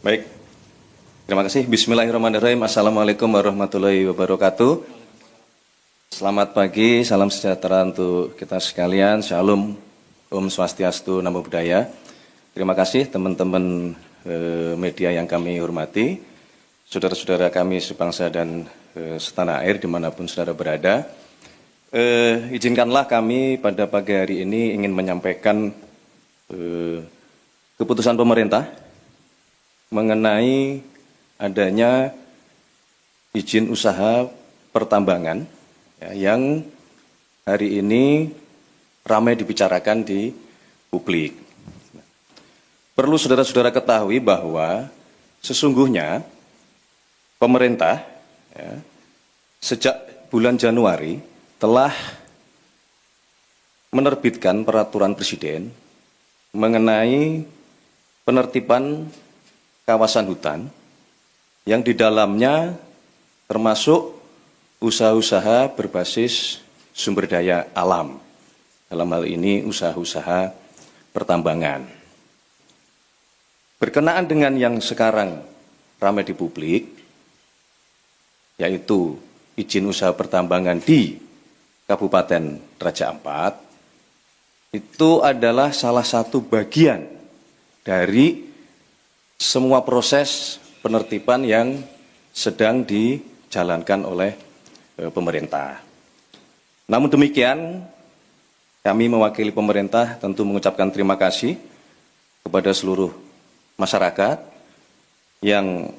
Baik, terima kasih. Bismillahirrahmanirrahim. Assalamualaikum warahmatullahi wabarakatuh. Selamat pagi, salam sejahtera untuk kita sekalian. Shalom, Om Swastiastu, Namo Buddhaya. Terima kasih teman-teman media yang kami hormati, saudara-saudara kami sebangsa dan setanah air dimanapun saudara berada. Izinkanlah kami pada pagi hari ini ingin menyampaikan keputusan pemerintah mengenai adanya izin usaha pertambangan yang hari ini ramai dibicarakan di publik. Perlu saudara-saudara ketahui bahwa sesungguhnya pemerintah sejak bulan Januari telah menerbitkan peraturan presiden mengenai penertiban kawasan hutan yang di dalamnya termasuk usaha-usaha berbasis sumber daya alam. Dalam hal ini usaha-usaha pertambangan. Berkenaan dengan yang sekarang ramai di publik, yaitu izin usaha pertambangan di Kabupaten Raja Ampat, itu adalah salah satu bagian dari semua proses penertiban yang sedang dijalankan oleh pemerintah. Namun demikian, kami mewakili pemerintah tentu mengucapkan terima kasih kepada seluruh masyarakat yang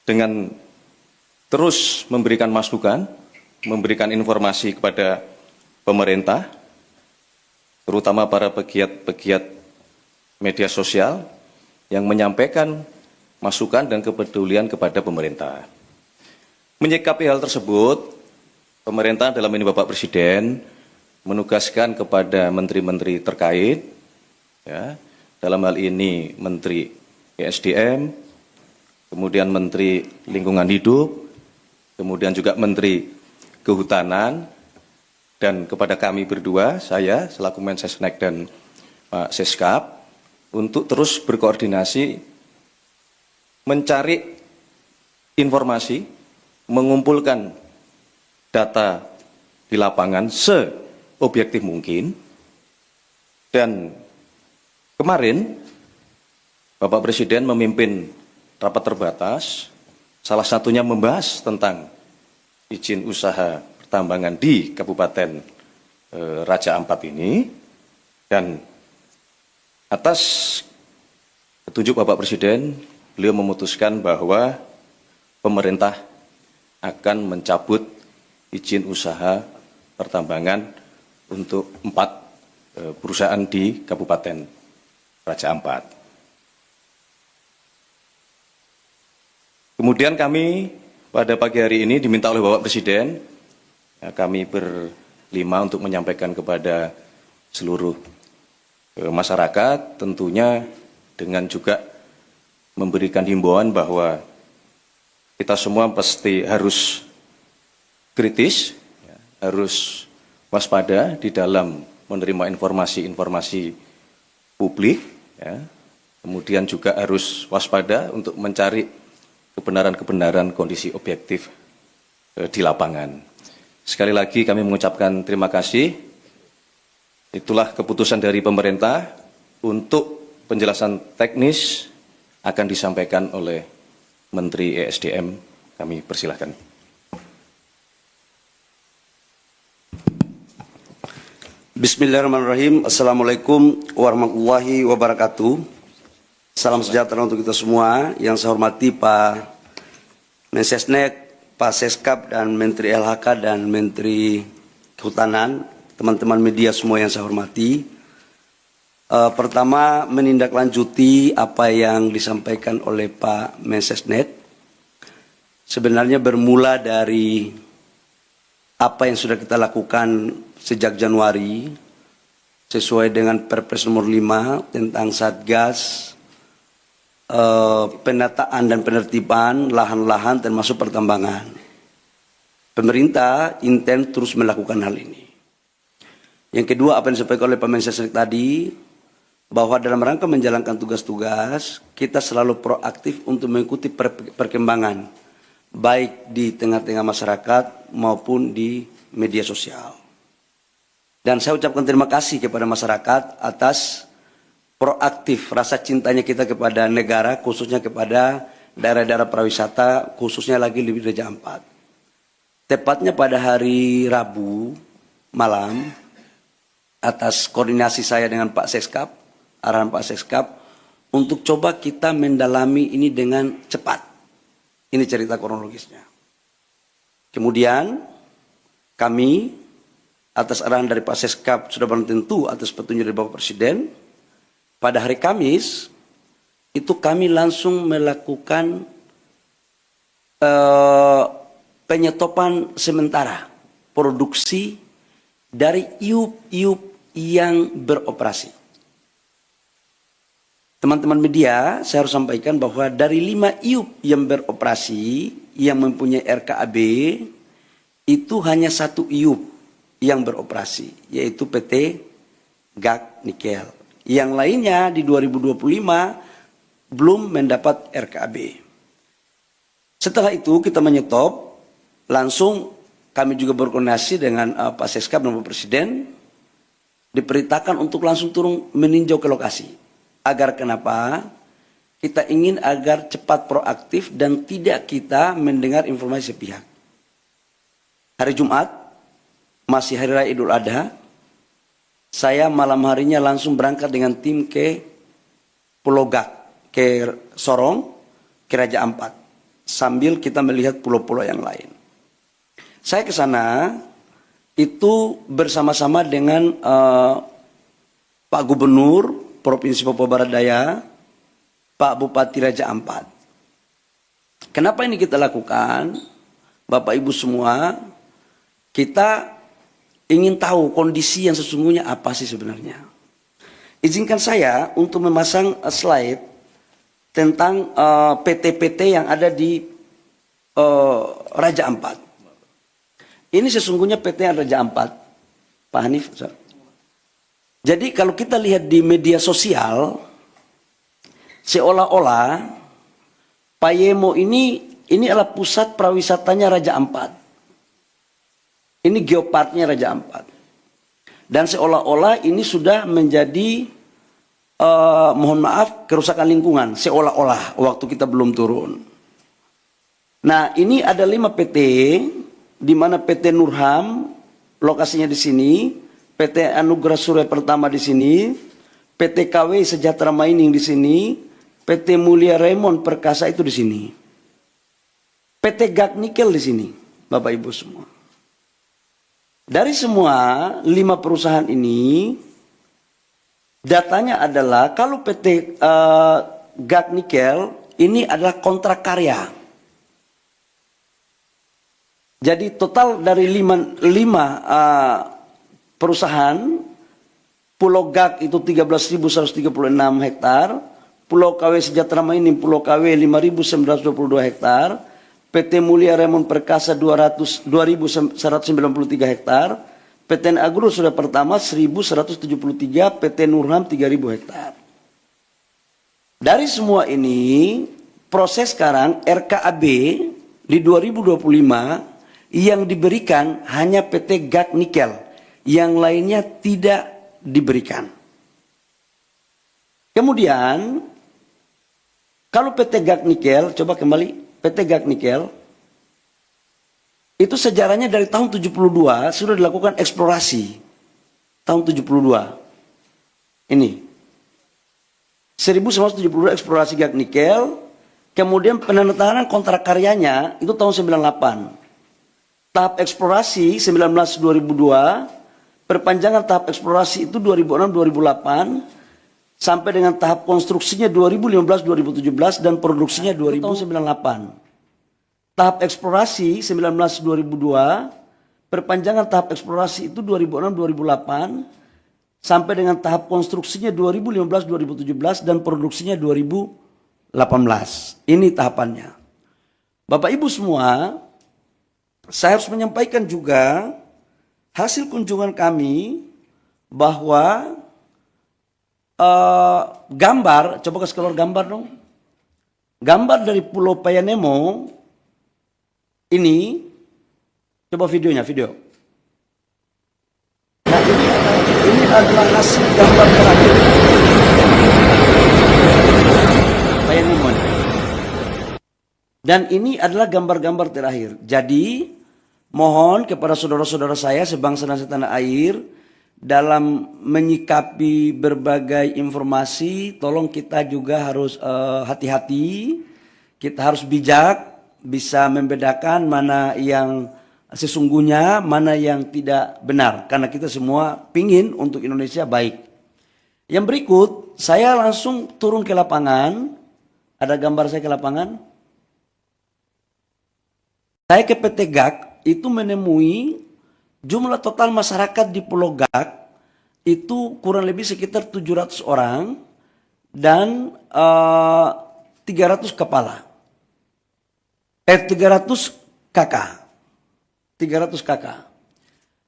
dengan terus memberikan masukan, memberikan informasi kepada pemerintah, terutama para pegiat-pegiat media sosial yang menyampaikan masukan dan kepedulian kepada pemerintah. Menyikapi hal tersebut, pemerintah dalam ini Bapak Presiden menugaskan kepada menteri-menteri terkait, dalam hal ini Menteri ESDM, kemudian Menteri Lingkungan Hidup, kemudian juga Menteri Kehutanan, dan kepada kami berdua, saya selaku Mensesnek dan Pak Seskap, untuk terus berkoordinasi, mencari informasi, mengumpulkan data di lapangan seobjektif mungkin. Dan kemarin Bapak Presiden memimpin rapat terbatas, salah satunya membahas tentang izin usaha pertambangan di Kabupaten Raja Ampat ini, dan atas petunjuk Bapak Presiden, beliau memutuskan bahwa pemerintah akan mencabut izin usaha pertambangan untuk 4 perusahaan di Kabupaten Raja Ampat. Kemudian kami pada pagi hari ini diminta oleh Bapak Presiden, kami berlima untuk menyampaikan kepada seluruh masyarakat, tentunya dengan juga memberikan himbauan bahwa kita semua pasti harus kritis, harus waspada di dalam menerima informasi-informasi publik, kemudian juga harus waspada untuk mencari kebenaran-kebenaran kondisi objektif di lapangan. Sekali lagi kami mengucapkan terima kasih. Itulah keputusan dari pemerintah. Untuk penjelasan teknis akan disampaikan oleh Menteri ESDM. Kami persilahkan. Bismillahirrahmanirrahim. Assalamualaikum warahmatullahi wabarakatuh. Salam sejahtera untuk kita semua. Yang saya hormati Pak Mensesnek, Pak Seskap, dan Menteri LHK dan Menteri Kehutanan, teman-teman media semua yang saya hormati. Pertama, menindaklanjuti apa yang disampaikan oleh Pak Mensesnek. Sebenarnya bermula dari apa yang sudah kita lakukan sejak Januari, sesuai dengan Perpres nomor 5 tentang Satgas penataan dan penertiban lahan-lahan termasuk pertambangan. Pemerintah intens terus melakukan hal ini. Yang kedua, apa yang disampaikan oleh Pak Mensesnek tadi, bahwa dalam rangka menjalankan tugas-tugas, kita selalu proaktif untuk mengikuti perkembangan, baik di tengah-tengah masyarakat maupun di media sosial. Dan saya ucapkan terima kasih kepada masyarakat atas proaktif rasa cintanya kita kepada negara, khususnya kepada daerah-daerah pariwisata, khususnya lagi di Raja Ampat. Tepatnya pada hari Rabu malam, atas koordinasi saya dengan Pak Seskap, arahan Pak Seskap, untuk coba kita mendalami ini dengan cepat. Ini cerita kronologisnya. Kemudian kami atas arahan dari Pak Seskap sudah barang tentu atas petunjuk dari Bapak Presiden, pada hari Kamis itu kami langsung melakukan penyetopan sementara produksi dari iup-iup yang beroperasi. Teman-teman media, saya harus sampaikan bahwa dari 5 iup yang beroperasi, yang mempunyai RKAB, itu hanya 1 iup yang beroperasi, yaitu PT GAK Nikel. Yang lainnya di 2025 belum mendapat RKAB. Setelah itu kita menyetop, langsung kami juga berkoordinasi dengan Pak Seskap dan Bapak Presiden, diperintahkan untuk langsung turun meninjau ke lokasi. Agar kenapa? Kita ingin agar cepat proaktif dan tidak kita mendengar informasi sepihak. Hari Jumat, masih Hari Raya Idul Adha, saya malam harinya langsung berangkat dengan tim ke Pulau Gak, ke Sorong, ke Raja Ampat. Sambil kita melihat pulau-pulau yang lain. Saya ke sana itu bersama-sama dengan Pak Gubernur Provinsi Papua Barat Daya, Pak Bupati Raja Ampat. Kenapa ini kita lakukan? Bapak Ibu semua, kita ingin tahu kondisi yang sesungguhnya apa sih sebenarnya. Izinkan saya untuk memasang slide tentang PT-PT yang ada di Raja Ampat. Ini sesungguhnya PT yang Raja Ampat, Pak Hanif. Jadi kalau kita lihat di media sosial, seolah-olah Payemo ini adalah pusat prawisatanya Raja Ampat. Ini geoparknya Raja Ampat. Dan seolah-olah ini sudah menjadi, mohon maaf, kerusakan lingkungan. Seolah-olah waktu kita belum turun. Nah, ini ada 5 PT, di mana PT Nurham, lokasinya di sini, PT Anugerah Surya Pertama di sini, PT KW Sejahtera Mining di sini, PT Mulia Raymond Perkasa itu di sini. PT GAK Nikel di sini, Bapak Ibu semua. Dari semua 5 perusahaan ini, datanya adalah kalau PT GAK Nikel ini adalah kontrak karya. Jadi total dari 5 perusahaan, Pulau GAK itu 13.136 hektar, Pulau KW Sejahtera Mining, Pulau KW 5.922 hektar, PT Mulia Raymond Perkasa 2.193 hektar, PT Agro Surya Pertama 1.173, PT Nurham 3.000 hektar. Dari semua ini, proses sekarang RKAB di 2025 yang diberikan hanya PT GAK Nikel, yang lainnya tidak diberikan. Kemudian, kalau PT GAK Nikel, coba kembali, PT GAK Nikel, itu sejarahnya dari tahun 72 sudah dilakukan eksplorasi. Tahun 72. Ini. 1972 eksplorasi GAK Nikel, kemudian penandatanganan kontrak karyanya itu tahun 98. Tahap eksplorasi 19-2002, perpanjangan tahap eksplorasi itu 2006-2008, sampai dengan tahap konstruksinya 2015-2017 dan produksinya 2098. Tahap eksplorasi 19-2002, perpanjangan tahap eksplorasi itu 2006-2008, sampai dengan tahap konstruksinya 2015-2017 dan produksinya 2018. Ini tahapannya. Bapak Ibu semua, saya harus menyampaikan juga hasil kunjungan kami bahwa gambar, coba kasih keluar gambar dong. Gambar dari Pulau Payanemo ini, coba videonya, video. Nah ini adalah hasil gambar terakhir Payanemo. Dan ini adalah gambar-gambar terakhir. Jadi mohon kepada saudara-saudara saya sebangsa dan setanah air, dalam menyikapi berbagai informasi, tolong kita juga harus hati-hati, kita harus bijak, bisa membedakan mana yang sesungguhnya, mana yang tidak benar. Karena kita semua pingin untuk Indonesia baik. Yang berikut, saya langsung turun ke lapangan. Ada gambar saya ke lapangan. Saya ke PT GAK, itu menemui jumlah total masyarakat di Pulau GAK itu kurang lebih sekitar 700 orang dan 300 kepala. 300 kakak. 300 kakak.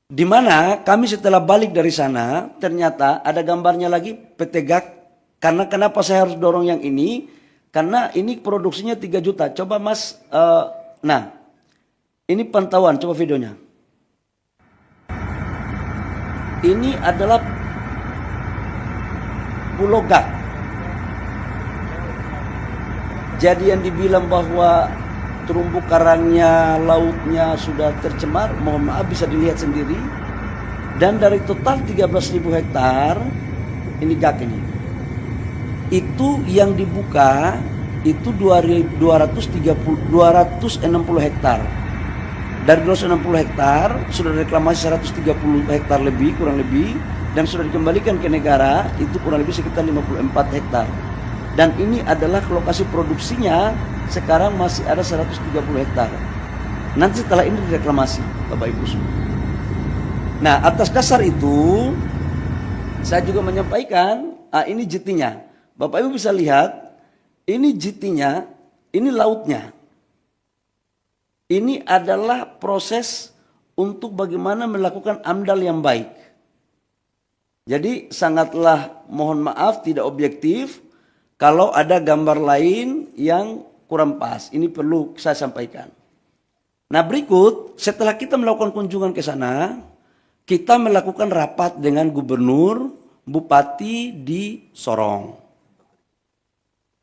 Di mana kami setelah balik dari sana, ternyata ada gambarnya lagi PT GAK. Karena kenapa saya harus dorong yang ini? Karena ini produksinya 3 juta. Coba Mas, nah ini pantauan, coba videonya. Ini adalah Pulau GAK. Jadi yang dibilang bahwa terumbu karangnya, lautnya sudah tercemar, mohon maaf bisa dilihat sendiri. Dan dari total 13.000 hektar, ini GAK ini. Itu yang dibuka, itu 260 hektar. Dari 260 hektar sudah reklamasi 130 hektar lebih, kurang lebih, dan sudah dikembalikan ke negara itu kurang lebih sekitar 54 hektar. Dan ini adalah lokasi produksinya sekarang masih ada 130 hektar. Nanti setelah ini direklamasi, Bapak Ibu semua. Nah, atas dasar itu saya juga menyampaikan, ini JT-nya. Bapak Ibu bisa lihat, ini JT-nya, ini lautnya. Ini adalah proses untuk bagaimana melakukan AMDAL yang baik. Jadi sangatlah mohon maaf tidak objektif kalau ada gambar lain yang kurang pas. Ini perlu saya sampaikan. Nah berikut setelah kita melakukan kunjungan ke sana, kita melakukan rapat dengan gubernur, bupati di Sorong.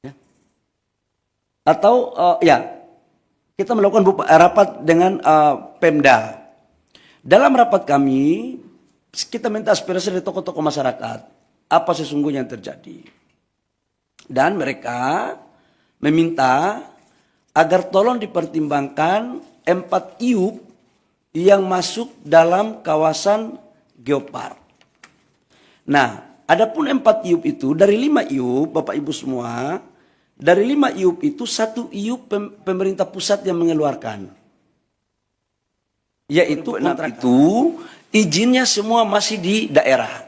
Ya. Atau kita melakukan rapat dengan Pemda. Dalam rapat kami, kita minta aspirasi dari tokoh-tokoh masyarakat. Apa sesungguhnya yang terjadi. Dan mereka meminta agar tolong dipertimbangkan 4 IUP yang masuk dalam kawasan Geopark. Nah, adapun 4 IUP itu, dari 5 IUP, Bapak Ibu semua, dari 5 IUP itu 1 IUP pemerintah pusat yang mengeluarkan. Yaitu itu izinnya semua masih di daerah.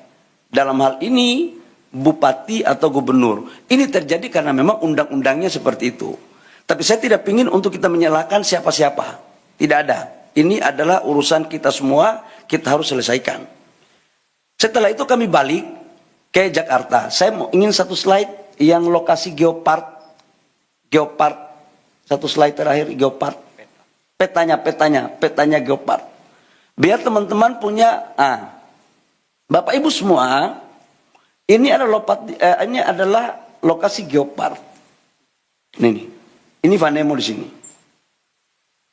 Dalam hal ini bupati atau gubernur. Ini terjadi karena memang undang-undangnya seperti itu. Tapi saya tidak ingin untuk kita menyalahkan siapa-siapa. Tidak ada. Ini adalah urusan kita semua, kita harus selesaikan. Setelah itu kami balik ke Jakarta. Saya ingin satu slide yang lokasi Geopark. Satu slide terakhir Geopark. Petanya Geopark. Biar teman-teman punya, Bapak Ibu semua, ini adalah lokasi Geopark. Ini Vanemo di sini.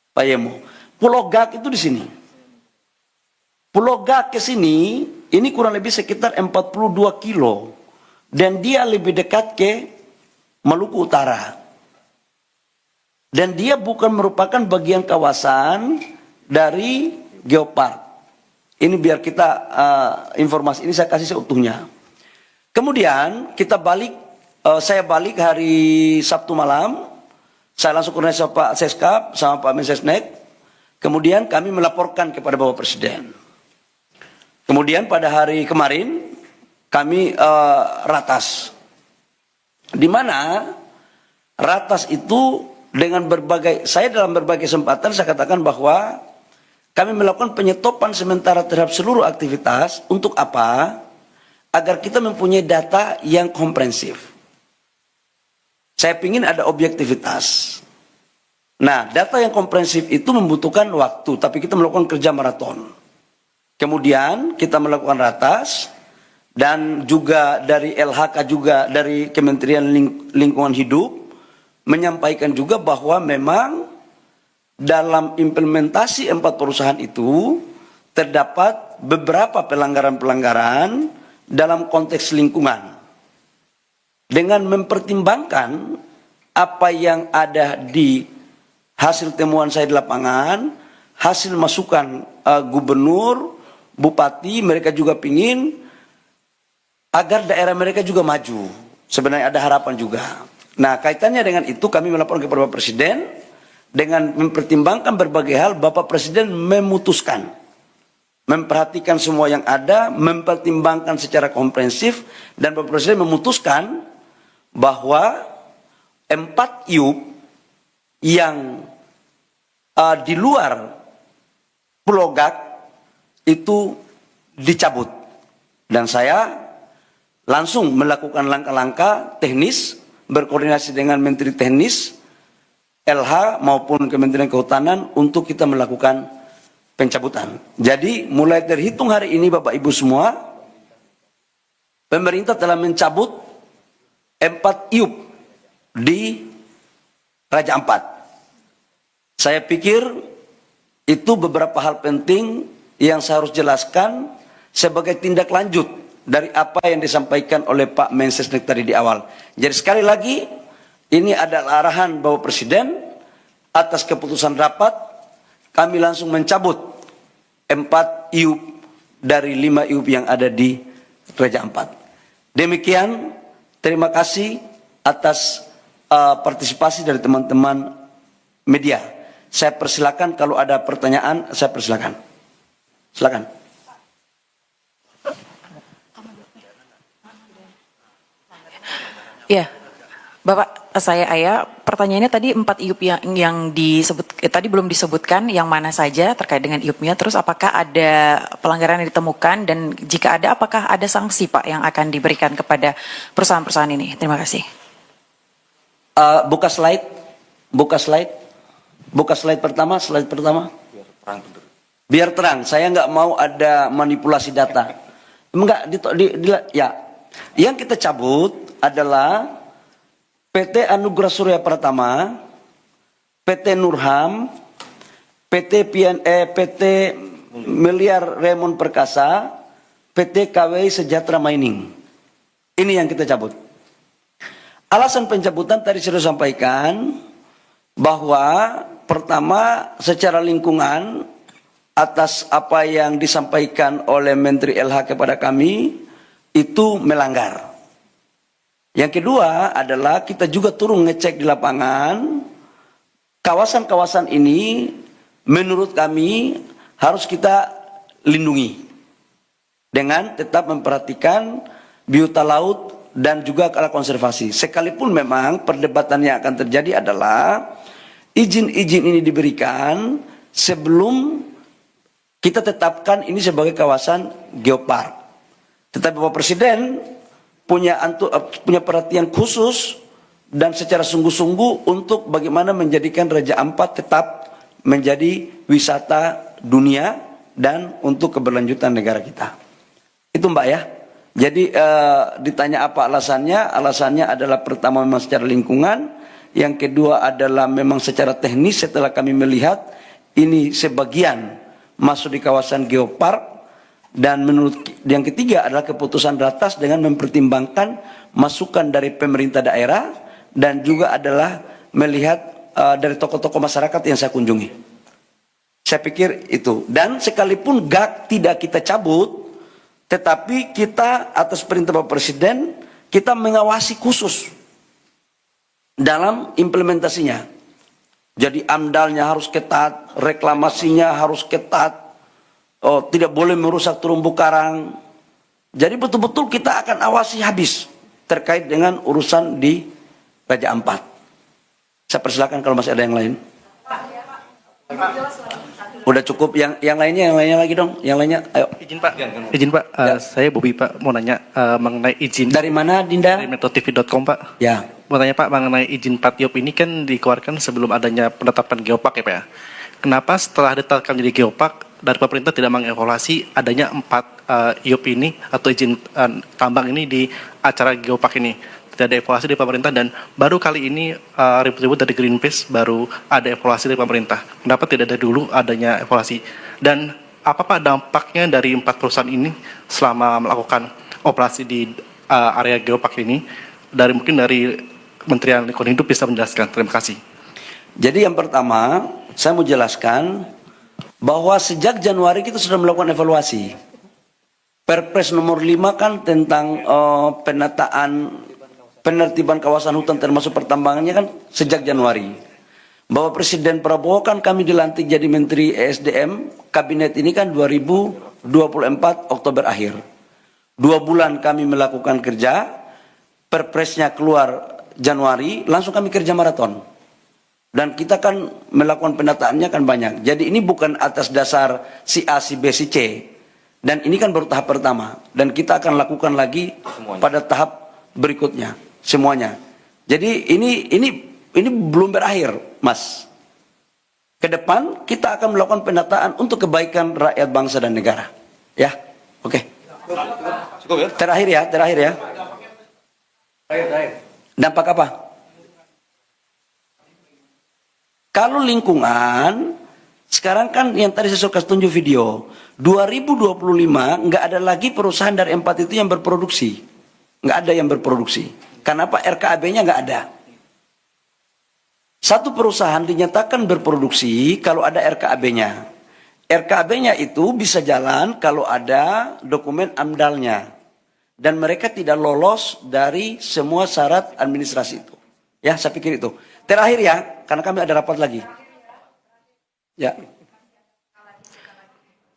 Payemo. Pulau GAK itu di sini. Pulau GAK ke sini, ini kurang lebih sekitar 42 kilo. Dan dia lebih dekat ke Maluku Utara. Dan dia bukan merupakan bagian kawasan dari Geopark. Ini biar kita informasi ini saya kasih seutuhnya. Kemudian kita balik, saya balik hari Sabtu malam. Saya langsung koordinasi sama Pak Seskap sama Pak Mensesnek. Kemudian kami melaporkan kepada Bapak Presiden. Kemudian pada hari kemarin kami ratas. Di mana ratas itu dengan saya dalam berbagai kesempatan saya katakan bahwa kami melakukan penyetopan sementara terhadap seluruh aktivitas. Untuk apa? agar kita mempunyai data yang komprehensif. Saya ingin ada objektivitas. Nah, data yang komprehensif itu membutuhkan waktu, tapi kita melakukan kerja maraton. Kemudian kita melakukan ratas, dan juga dari LHK juga dari Kementerian Lingkungan Hidup menyampaikan juga bahwa memang dalam implementasi 4 perusahaan itu terdapat beberapa pelanggaran-pelanggaran dalam konteks lingkungan. Dengan mempertimbangkan apa yang ada di hasil temuan saya di lapangan, hasil masukan gubernur, bupati, mereka juga ingin agar daerah mereka juga maju. Sebenarnya ada harapan juga. Nah, kaitannya dengan itu kami melaporkan kepada Bapak Presiden, dengan mempertimbangkan berbagai hal, Bapak Presiden memutuskan, memperhatikan semua yang ada, mempertimbangkan secara komprehensif, dan Bapak Presiden memutuskan bahwa 4 IUP yang di luar Pulau Gak itu dicabut. Dan saya langsung melakukan langkah-langkah teknis, berkoordinasi dengan Menteri Teknis, LH maupun Kementerian Kehutanan untuk kita melakukan pencabutan. Jadi mulai terhitung hari ini Bapak Ibu semua, pemerintah telah mencabut 4 IUP di Raja Ampat. Saya pikir itu beberapa hal penting yang saya harus jelaskan sebagai tindak lanjut dari apa yang disampaikan oleh Pak Mensesnek tadi di awal. Jadi sekali lagi, ini adalah arahan Bapak Presiden atas keputusan rapat, kami langsung mencabut 4 IUP dari 5 IUP yang ada di Raja Ampat. Demikian, terima kasih atas partisipasi dari teman-teman media. Saya persilakan kalau ada pertanyaan, saya persilakan. Silakan. Ya, Bapak, saya Aya. Pertanyaannya tadi 4 IUP yang disebut, tadi belum disebutkan yang mana saja terkait dengan IUP-nya. Terus apakah ada pelanggaran yang ditemukan dan jika ada, apakah ada sanksi Pak yang akan diberikan kepada perusahaan-perusahaan ini? Terima kasih. Buka slide pertama. Biar terang. Saya nggak mau ada manipulasi data. Enggak, ya. Yang kita cabut adalah PT Anugerah Surya Pratama, PT Nurham, PT Miliar Raymond Perkasa, PT KWI Sejahtera Mining. Ini yang kita cabut. Alasan pencabutan tadi sudah sampaikan bahwa pertama secara lingkungan atas apa yang disampaikan oleh Menteri LH kepada kami itu melanggar. Yang kedua adalah kita juga turun ngecek di lapangan, kawasan-kawasan ini menurut kami harus kita lindungi dengan tetap memperhatikan biota laut dan juga ala konservasi. Sekalipun memang perdebatan yang akan terjadi adalah izin-izin ini diberikan sebelum kita tetapkan ini sebagai kawasan geopark. Tetapi Bapak Presiden punya perhatian khusus dan secara sungguh-sungguh untuk bagaimana menjadikan Raja Ampat tetap menjadi wisata dunia dan untuk keberlanjutan negara kita. Itu Mbak ya. Jadi ditanya apa alasannya? Alasannya adalah pertama memang secara lingkungan, yang kedua adalah memang secara teknis setelah kami melihat ini sebagian masuk di kawasan geopark, dan menurut yang ketiga adalah keputusan ratas dengan mempertimbangkan masukan dari pemerintah daerah dan juga adalah melihat dari tokoh-tokoh masyarakat yang saya kunjungi. Saya pikir itu. Dan sekalipun GAK tidak kita cabut, tetapi kita atas perintah Bapak Presiden, kita mengawasi khusus dalam implementasinya. Jadi amdalnya harus ketat, reklamasinya harus ketat, tidak boleh merusak terumbu karang. Jadi betul-betul kita akan awasi habis terkait dengan urusan di Raja Ampat. Saya persilakan kalau masih ada yang lain. Udah cukup. Yang lainnya lagi dong. Yang lainnya, ayo. Izin Pak, saya Bobi Pak, mau nanya mengenai izin Dari mana, Dinda? dari metrotv.com Pak. Ya. Mau tanya Pak, mengenai izin Patiop ini kan dikeluarkan sebelum adanya penetapan geopark ya Pak ya. Kenapa setelah ditetapkan jadi geopark, dari pemerintah tidak mengevaluasi adanya 4 IUP ini atau izin tambang ini di acara geopark ini? Tidak ada evaluasi dari pemerintah dan baru kali ini ribut-ribut dari Greenpeace baru ada evaluasi dari pemerintah. Kenapa tidak dari dulu adanya evaluasi? Dan apa Pak dampaknya dari 4 perusahaan ini selama melakukan operasi di area geopark ini? Mungkin dari Kementerian Lingkungan Hidup bisa menjelaskan. Terima kasih. Jadi yang pertama, saya mau jelaskan bahwa sejak Januari kita sudah melakukan evaluasi. Perpres nomor 5 kan tentang penertiban kawasan hutan termasuk pertambangannya kan sejak Januari. Bahwa Presiden Prabowo kan kami dilantik jadi Menteri ESDM, kabinet ini kan 2024 Oktober akhir. 2 bulan kami melakukan kerja, perpresnya keluar Januari, langsung kami kerja maraton. Dan kita kan melakukan penataannya kan banyak. Jadi ini bukan atas dasar si A, si B, si C. Dan ini kan baru tahap pertama. Dan kita akan lakukan lagi pada tahap berikutnya. Semuanya. Jadi ini belum berakhir, Mas. Ke depan kita akan melakukan penataan untuk kebaikan rakyat bangsa dan negara. Ya, oke. Cukup ya? Terakhir ya. Terakhir. Dampak apa? Kalau lingkungan, sekarang kan yang tadi saya suka tunjuk video, 2025 nggak ada lagi perusahaan dari 4 itu yang berproduksi. Nggak ada yang berproduksi. Kenapa? RKAB-nya nggak ada. Satu perusahaan dinyatakan berproduksi kalau ada RKAB-nya. RKAB-nya itu bisa jalan kalau ada dokumen AMDAL-nya. Dan mereka tidak lolos dari semua syarat administrasi itu. Ya, saya pikir itu. Terakhir ya, karena kami ada rapat lagi. Ya.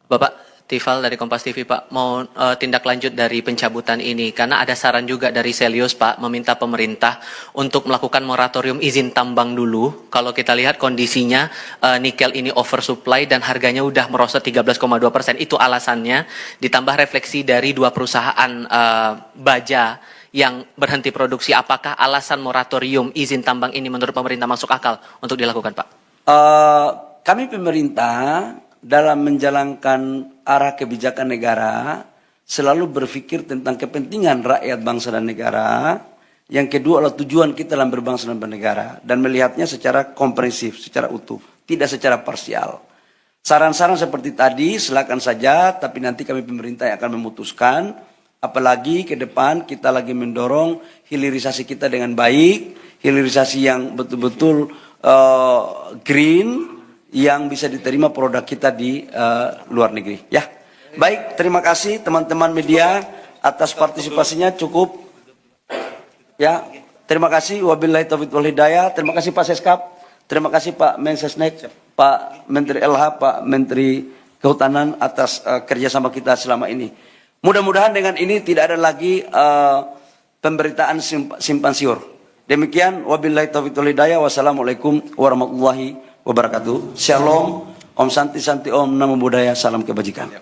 Bapak Tifal dari Kompas TV Pak, mau tindak lanjut dari pencabutan ini karena ada saran juga dari Selius Pak meminta pemerintah untuk melakukan moratorium izin tambang dulu. Kalau kita lihat kondisinya nikel ini oversupply dan harganya udah merosot 13,2%, itu alasannya, ditambah refleksi dari 2 perusahaan baja yang berhenti produksi. Apakah alasan moratorium izin tambang ini menurut pemerintah masuk akal untuk dilakukan Pak? Kami pemerintah dalam menjalankan arah kebijakan negara selalu berpikir tentang kepentingan rakyat bangsa dan negara. Yang kedua adalah tujuan kita dalam berbangsa dan bernegara dan melihatnya secara komprehensif, secara utuh, tidak secara parsial. Saran-saran seperti tadi silakan saja, tapi nanti kami pemerintah yang akan memutuskan. Apalagi ke depan kita lagi mendorong hilirisasi kita dengan baik, hilirisasi yang betul-betul green, yang bisa diterima produk kita di luar negeri. Ya, baik. Terima kasih teman-teman media atas partisipasinya. Cukup. Ya, terima kasih. Wabillahi taufiq wal hidayah. Terima kasih Pak Seskap. Terima kasih Pak Mensesnek, Pak Menteri LH, Pak Menteri Kehutanan atas kerjasama kita selama ini. Mudah-mudahan dengan ini tidak ada lagi pemberitaan simpan siur. Demikian. Wabillahi taufiq wal hidayah. Wassalamualaikum warahmatullahi wabarakatuh. Shalom, Om Santi Santi Om, Namo Buddhaya, salam kebajikan.